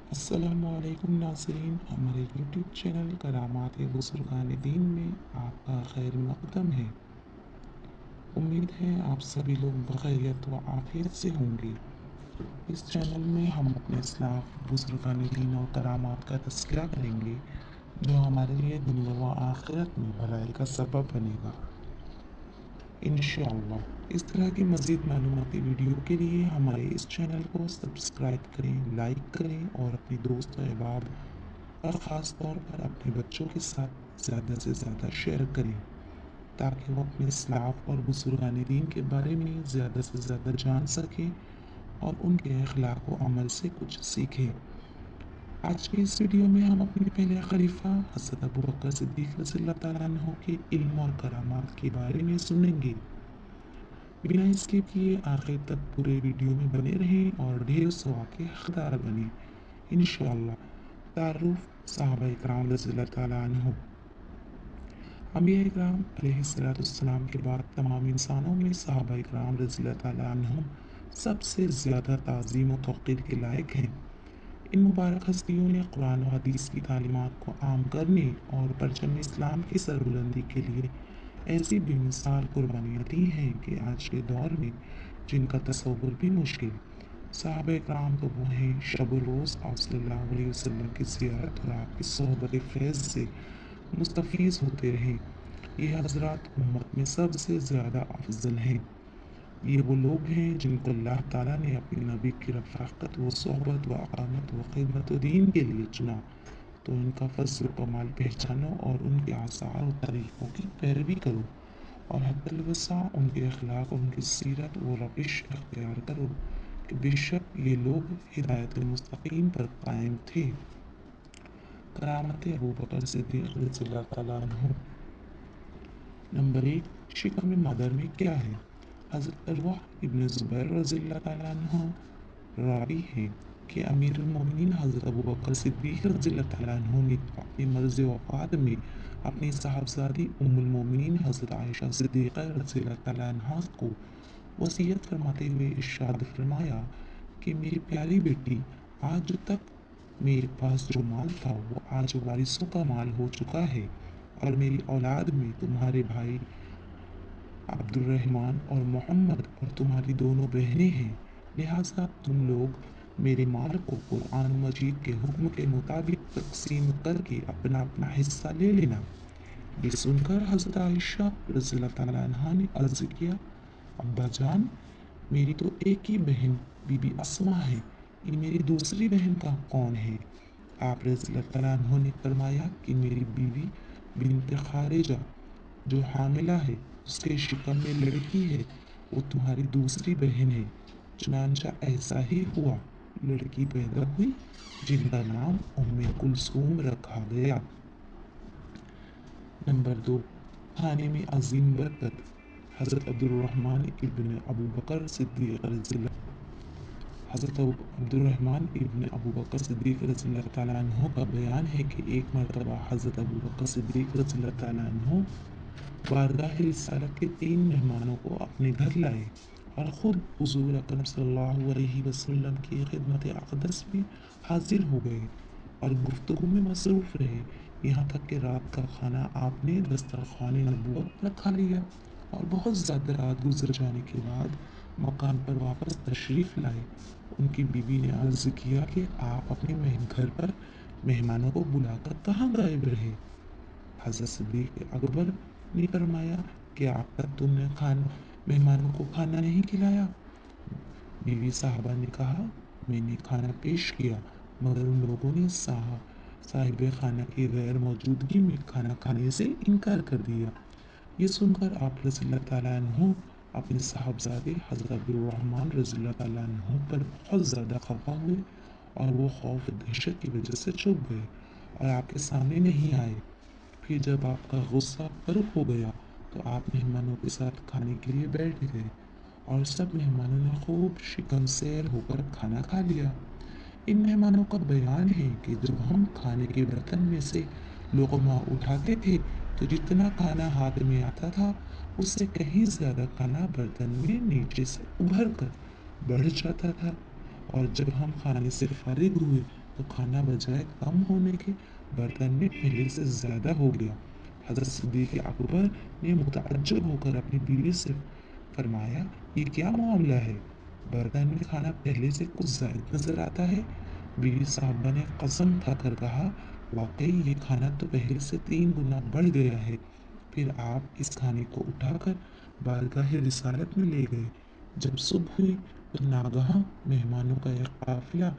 السلام علیکم ناظرین، ہمارے یوٹیوب چینل کرامات بزرگان دین میں آپ کا خیر مقدم ہے۔ امید ہے آپ سبھی لوگ بخیریت و عافیت سے ہوں گے۔ اس چینل میں ہم اپنے اسلاف بزرگان دین اور کرامات کا تذکرہ کریں گے جو ہمارے لیے دنیا و آخرت میں بھلائی کا سبب بنے گا انشاءاللہ۔ اس طرح کی مزید معلوماتی ویڈیو کے لیے ہمارے اس چینل کو سبسکرائب کریں، لائک کریں اور اپنے دوست و احباب اور خاص طور پر اپنے بچوں کے ساتھ زیادہ سے زیادہ شیئر کریں تاکہ وہ اپنے اسلاف اور بزرگان دین کے بارے میں زیادہ سے زیادہ جان سکیں اور ان کے اخلاق و عمل سے کچھ سیکھیں۔ آج کی اس ویڈیو میں ہم اپنے پہلے خلیفہ حضرت ابوبکر صدیق رضی اللہ تعالیٰ عنہ کے علم اور کرامات کے بارے میں سنیں گے۔ بنا اسکپ کیے آخر تک پورے ویڈیو میں بنے رہیں اور ڈھیر ثواب کے حقدار بنیں انشاءاللہ۔ تعارف صحابہ اکرام رضی اللہ تعالیٰ عنہ۔ انبیاء اکرام علیہ السلام کے بعد تمام انسانوں میں صحابہ اکرام رضی اللہ تعالیٰ عنہ سب سے زیادہ تعظیم و توقیر کے لائق ہیں۔ ان مبارک ہستیوں نے قرآن و حدیث کی تعلیمات کو عام کرنے اور پرچم اسلام کی سربلندی کے لیے ایسی بے مثال قربانیاں دی ہیں کہ آج کے دور میں جن کا تصور بھی مشکل۔ صحابہ اکرام تو وہ ہیں شب و روز آپ صلی اللہ علیہ وسلم کی زیارت اور آپ کی صحبت فیض سے مستفیض ہوتے رہے۔ یہ حضرات امت میں سب سے زیادہ افضل ہیں۔ یہ وہ لوگ ہیں جن کو اللہ تعالیٰ نے اپنے نبی کی رفاقت و صحبت و اقامت و خدمت و دین کے لیے چنا، تو ان کا فضل و کمال پہچانو اور ان کے آثار و طریقوں کی پیروی کرو اور حد الوسع ان کے اخلاق اور ان کی سیرت و روش اختیار کرو کہ بے شک یہ لوگ ہدایت المستقیم پر قائم تھے۔ کرامت ابوبکر صدیق رضی اللہ تعالیٰ عنہ۔ نمبر 1، شکم مادر میں کیا ہے؟ حضرت عروہ ابن زبیر رضی اللہ تعالیٰ عنہ راوی ہیں کہ امیر المومنین حضرت ابوبکر صدیق رضی اللہ تعالیٰ عنہ نے اپنی مرض وفات میں اپنی صاحبزادی ام المومنین حضرت عائشہ صدیقہ رضی اللہ تعالیٰ عنہ کو وصیت فرماتے ہوئے ارشاد فرمایا کہ میری پیاری بیٹی، آج تک میرے پاس جو مال تھا وہ آج وارثوں کا مال ہو چکا ہے، اور میری اولاد میں تمہارے بھائی عبد الرحمن اور محمد اور تمہاری دونوں بہنیں ہیں، لہٰذا تم لوگ میرے مال کو قرآن مجید کے حکم کے مطابق تقسیم کر کے اپنا اپنا حصہ لے لینا۔ یہ سن کر حضرت عائشہ رضی اللہ تعالیٰ عنہا نے عرض کیا، ابا جان، میری تو ایک ہی بہن بی بی اسما ہے، یہ میری دوسری بہن کا کون ہے؟ آپ رضی اللہ تعالیٰ عنہ نے فرمایا کہ میری بیوی بنت خارجہ جو حاملہ ہے، اس کے شکم میں لڑکی ہے، وہ تمہاری دوسری بہن ہے۔ چنانچہ ایسا ہی ہوا، لڑکی پیدا ہوئی جن کا نام ام کلثوم رکھا گیا۔ نمبر 2، کھانے میں عظیم برکت۔ حضرت عبد الرحمن ابن ابوبکر صدیق رضی اللہ تعالیٰ عنہ کا بیان ہے کہ ایک مرتبہ حضرت ابوبکر صدیق رضی اللہ تعالیٰ عنہ بارگاہ رسالت کے 3 مہمانوں کو اپنے گھر لائے اور خود حضور اکرم صلی اللہ علیہ وسلم کی خدمت اقدس میں حاضر ہو گئے اور گفتگو میں مصروف رہے، یہاں تک کہ رات کا کھانا آپ نے دسترخوان نبوت پر کھا لیا اور بہت زیادہ رات گزر جانے کے بعد مکان پر واپس تشریف لائے۔ ان کی بیوی نے عرض کیا کہ آپ اپنے گھر پر مہمانوں کو بلا کر کہاں غائب رہے؟ حضرت صدیق اکبر نے فرمایا کہ اب تک تم نے مہمانوں کو کھانا نہیں کھلایا؟ بیوی صاحبہ نے کہا، میں نے کھانا پیش کیا مگر ان لوگوں نے صاحب خانہ کی غیر موجودگی میں کھانا کھانے سے انکار کر دیا۔ یہ سن کر آپ رضی اللہ تعالیٰ عنہ اپنے صاحبزادے حضرت عبد الرحمن رضی اللہ تعالیٰ عنہ پر بہت زیادہ خفا ہوئے اور وہ خوف دہشت کی وجہ سے چھپ گئے اور آپ کے سامنے نہیں آئے۔ پھر جب آپ کا غصہ فرغ ہو گیا تو آپ مہمانوں کے ساتھ کھانے کے لیے بیٹھ گئے اور سب مہمانوں نے خوب شکم سیر ہو کر کھانا کھا لیا۔ ان مہمانوں کا بیان ہے کہ جب ہم کھانے کے برتن میں سے لقمہ اٹھاتے تھے تو جتنا کھانا ہاتھ میں آتا تھا اس سے کہیں زیادہ کھانا برتن میں نیچے سے ابھر کر بڑھ جاتا تھا، اور جب ہم کھانے سے فارغ ہوئے تو کھانا بجائے کم ہونے کے برتن میں پہلے سے زیادہ ہو گیا۔ حضرت صدیق اکبر نے متعجب ہو کر اپنی بیوی سے فرمایا، یہ کیا معاملہ ہے؟ برتن میں کھانا پہلے سے کچھ زائد نظر آتا ہے۔ بیوی صاحبہ نے قسم کھا کر کہا، واقعی یہ کھانا تو پہلے سے 3 گنا بڑھ گیا ہے۔ پھر آپ اس کھانے کو اٹھا کر بارگاہ رسالت میں لے گئے۔ جب صبح ہوئی تو ناگہاں مہمانوں کا ایک قافلہ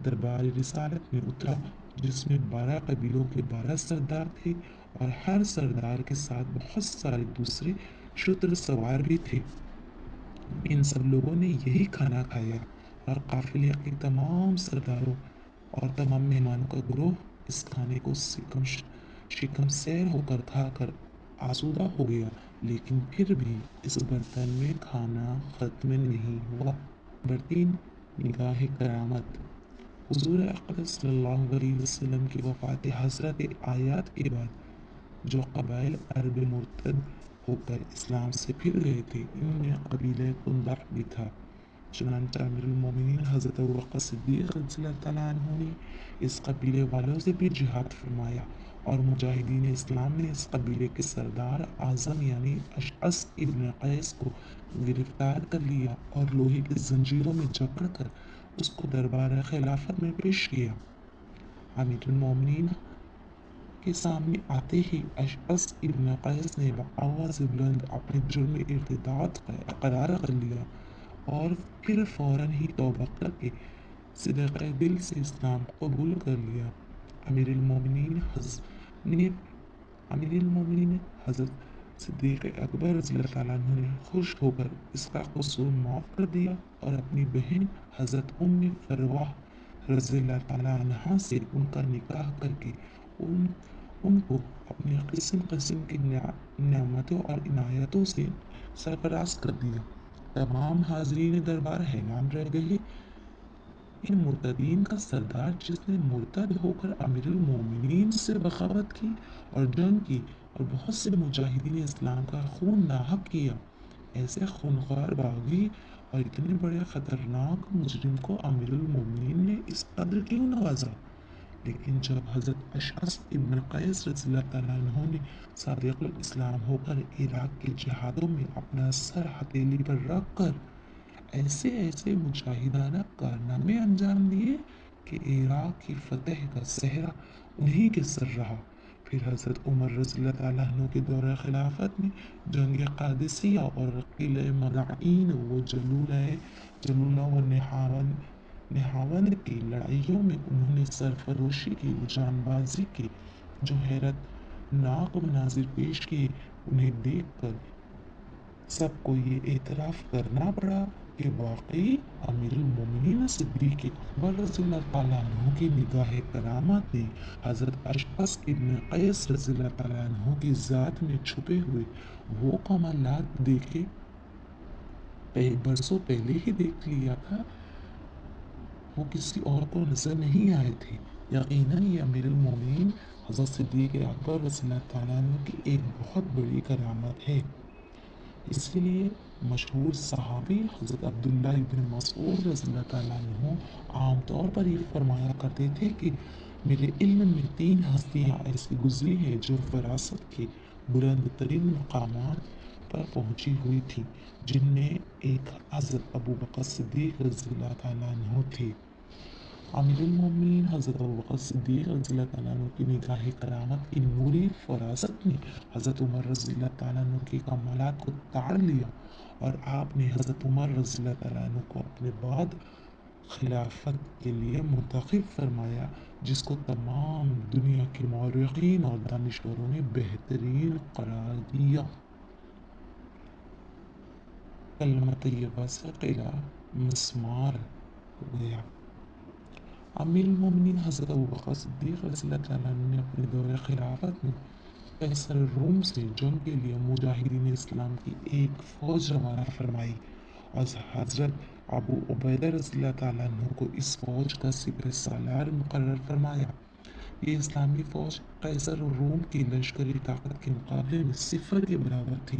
دربار رسالت میں اترا، جس میں 12 قبیلوں کے 12 سردار تھے اور ہر سردار کے ساتھ بہت سارے دوسرے شتر سوار بھی تھے۔ ان سب لوگوں نے یہی کھانا کھایا اور قافلے کے تمام سرداروں اور تمام مہمانوں کا گروہ اس کھانے کو شکم سیر ہو کر کھا کر آسودہ ہو گیا، لیکن پھر بھی اس برتن میں کھانا ختم نہیں ہوا۔ نمبر 3، نگاہ کرامت۔ حضور اقدس صلی اللہ علیہ وسلم کی وفات حضرت آیات کے بعد جو قبائل عرب مرتد ہو کر اسلام سے پھر گئے تھے، ان میں قبیلہ کندہ بھی تھا۔ چنانچہ امیر المومنین حضرت ابوبکر صدیق رضی اللہ تعالیٰ عنہ نے اس قبیلے والوں سے بھی جہاد فرمایا اور مجاہدین اسلام نے اس قبیلے کے سردار اعظم یعنی اشعث ابن قیس کو گرفتار کر لیا اور لوہے کی زنجیروں میں جکڑ کر اس کو دربار خلافت میں پیش کیا۔ امیر المومنین کے سامنے آتے ہی اشعث ابن قیس نے بآواز بلند اپنے جرم ارتداد کا اقرار کر لیا اور پھر فوراً ہی توبہ کر کے صدقہ دل سے اسلام قبول کر لیا۔ امیر المومنین حضرت صدیق اکبر رضی اللہ تعالیٰ عنہ نے خوش ہو کر اس کا قصور معاف کر دیا اور اپنی بہن حضرت ام فروہ رضی اللہ تعالیٰ عنہ سے ان کا نکاح کر کے ان کو اپنے قسم قسم کی نعمتوں اور عنایتوں سے سرفراز کر دیا۔ تمام حاضرین دربار حیران رہ گئے۔ ان مرتدین کا سردار جس نے مرتد ہو کر امیر المومنین سے بغاوت کی اور جنگ کی اور بہت سے مجاہدین اسلام کا خون ناحق کیا، ایسے خونخوار باغی اور اتنے بڑے خطرناک مجرم کو امیر المومنین نے اس قدر کیوں نوازا؟ لیکن جب حضرت اشعث ابن قیس رضی اللہ تعالیٰ عنہ نے صادق الاسلام ہو کر عراق کے جہادوں میں اپنا سر ہتھیلی پر رکھ کر ایسے مجاہدانہ کارنامے انجام دیے کہ عراق کی فتح کا صحرا انہی کے سر رہا، پھر حضرت عمر رضی اللہ تعالیٰ عنہ کے دور خلافت میں جنگ قادسیہ اور قلعہ مدائن و جلولہ و نہاون کی لڑائیوں میں انہوں نے سرفروشی کی، جان بازی کی، جو حیرت ناک مناظر پیش کیے، انہیں دیکھ کر سب کو یہ اعتراف کرنا پڑا کہ واقعی امیر المومنین صدیق اکبر رضی اللہ تعالیٰ عنہ کی نگاہ کرامت نے حضرت اشعث ابن قیس رضی اللہ تعالیٰ عنہ کی ذات میں چھپے ہوئے وہ کمالات دیکھے برسوں پہلے ہی دیکھ لیا تھا، وہ کسی اور کو نظر نہیں آئے تھے۔ یقیناً یہ امیر المومنین حضرت صدیق اکبر رضی اللہ تعالیٰ عنہ کی ایک بہت بڑی کرامت ہے۔ اسی لیے مشہور صحابی حضرت عبداللہ ابن مسعود رضی اللہ تعالیٰ عنہ عام طور پر یہ فرمایا کرتے تھے کہ میرے علم میں 3 ہستیاں ایسی گزری ہیں جو فراست کے بلند ترین مقامات پر پہنچی ہوئی تھیں، جن میں ایک حضرت ابوبکر صدیق رضی اللہ تعالیٰ عنہ تھے۔ امیر المومنین حضرت ابوبکر صدیق رضی اللہ تعالیٰ عنہ کی نگاہ کرامت کی نوری فراست نے حضرت عمر رضی اللہ تعالیٰ عنہ کے کمالات کو تاڑ لیا اور آپ نے حضرت عمر رضی اللہ تعالیٰ عنہ کو اپنے بعد خلافت کے لیے منتخب فرمایا، جس کو تمام دنیا کے مورخین اور دانشوروں نے بہترین قرار دیا۔ کلمہ طیبہ سے قلعہ مسمار ہو گیا۔ امیر المومنین حضرت ابوبکر صدیق رضی اللہ تعالیٰ عنہ نے اپنے دور خلافت میں قیصر روم سے جنگ کے لیے مجاہدین اسلام کی ایک فوج روانہ فرمائی اور حضرت ابو عبیدہ رضی اللہ تعالیٰ عنہ کو اس فوج کا سپہ سالار مقرر فرمایا۔ یہ اسلامی فوج قیصر روم کی لشکری طاقت کے مقابلے میں صفر کے برابر تھی۔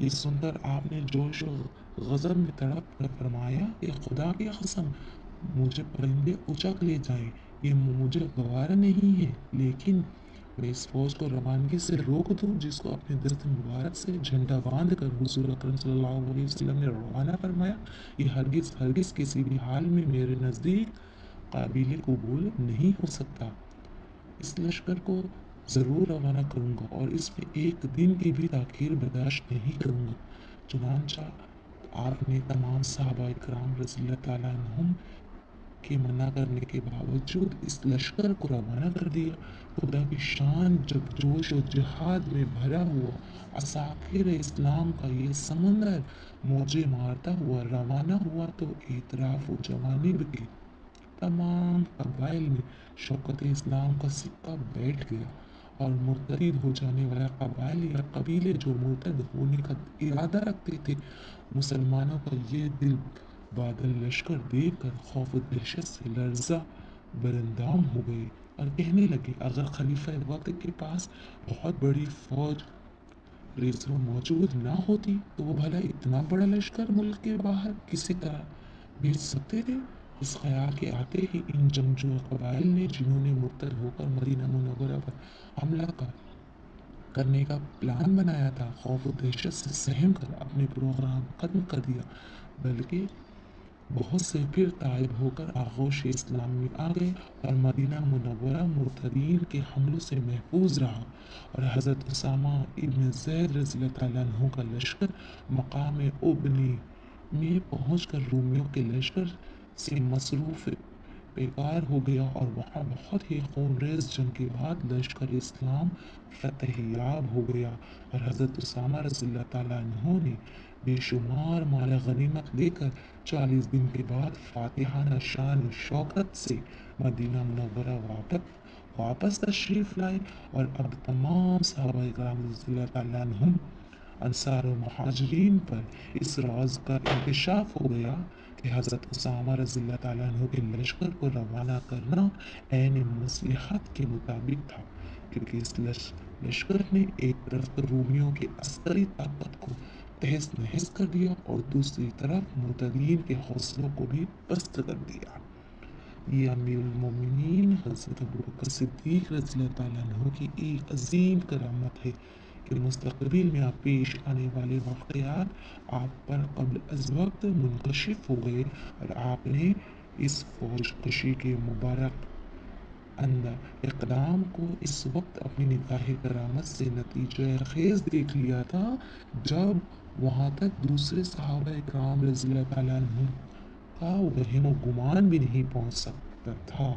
یہ سن کر آپ نے جوش و غضب میں تڑپ کر فرمایا کہ خدا کی قسم مجھے پرندے اچک لے جائیں یہ مجھے گوارا نہیں ہے، لیکن میں اس فوج کو روانگی سے روک دوں جس کو اپنے دست مبارک سے جھنڈا باندھ کر حضور اکرم صلی اللہ علیہ وسلم نے روانہ فرمایا، یہ ہرگز ہرگز کسی بھی حال میں میرے نزدیک قابل قبول نہیں ہو سکتا۔ اس لشکر کو ضرور روانہ کروں گا اور اس میں ایک دن کی بھی تاخیر برداشت نہیں کروں گا۔ چنانچہ آپ نے تمام صحابہ کرام رضی اللہ تعالیٰ عنہم کے منع کرنے کے باوجود اس لشکر کو روانہ کر دیا۔ خدا کی شان جب جوش و جہاد میں بھرا ہوا عساکر اسلام کا یہ سمندر موجیں مارتا ہوا روانہ ہوا تو اطراف و جوانب کے تمام قبائل میں شوکت اسلام کا سکہ بیٹھ گیا اور مرتد ہو جانے والا قبائل یا قبیلے جو مرتد ہونے کا ارادہ رکھتے تھے مسلمانوں کا یہ دل بادل لشکر دیکھ کر خوف و دہشت سے لرزہ براندام ہو گئے اور کہنے لگے اگر خلیفہ وقت کے پاس بہت بڑی فوج ریزرو موجود نہ ہوتی تو وہ بھلا اتنا بڑا لشکر ملک کے باہر کسی طرح بھیج سکتے تھے۔ اس خیال کے آتے ہی ان جنگجو قبائل نے جنہوں نے مرتد ہو کر مدینہ منورہ پر حملہ کرنے کا پلان بنایا تھا خوف و دہشت سے سہم کر اپنے پروگرام ختم کر دیا، بلکہ بہت سے پھر تائب ہو کر آغوش اسلام میں آ گئے اور مدینہ منورہ مرتدین کے حملوں سے محفوظ رہا اور حضرت اسامہ ابن زید رضی اللہ تعالیٰ عنہ کا لشکر مقام ابنی میں پہنچ کر رومیوں کے لشکر سے مصروف بیکار ہو گیا اور وہاں بہت ہی خونریز جنگ کے بعد لشکر اسلام فتح یاب ہو گیا اور حضرت اسامہ رضی اللہ تعالیٰ عنہ نے بے شمار مال غنیمت لے کر 40 دن کے بعد فاتحانہ شان و شوکت سے مدینہ منورہ واپس تشریف لائے اور اب تمام صحابہ کرام رضی اللہ تعالیٰ عنہم انصار و مہاجرین پر اس راز کا انکشاف ہو گیا کہ حضرت اسامہ رضی اللہ تعالیٰ عنہ کے لشکر کو روانہ کرنا عین مصلحت کے مطابق تھا، کیونکہ اس لشکر نے ایک طرف رومیوں کی عسکری طاقت کو تہس نہس کر دیا اور دوسری طرف مرتدین کے حوصلوں کو بھی پست کر دیا۔ یہ امیر المومنین حضرت ابوبکر صدیق رضی اللہ تعالیٰ عنہ کی ایک عظیم کرامت ہے کہ مستقبل میں پیش آنے والے واقعات آپ پر قبل از وقت منکشف ہو گئے اور آپ نے اس فوج کشی کے مبارک اقدام کو اس وقت اپنی نگاہ کرامت سے نتیجہ خیز دیکھ لیا تھا جب وہاں تک دوسرے صحابہ کرام رضی اللہ تعالیٰ عنہ کا وہم و گمان بھی نہیں پہنچ سکتا تھا۔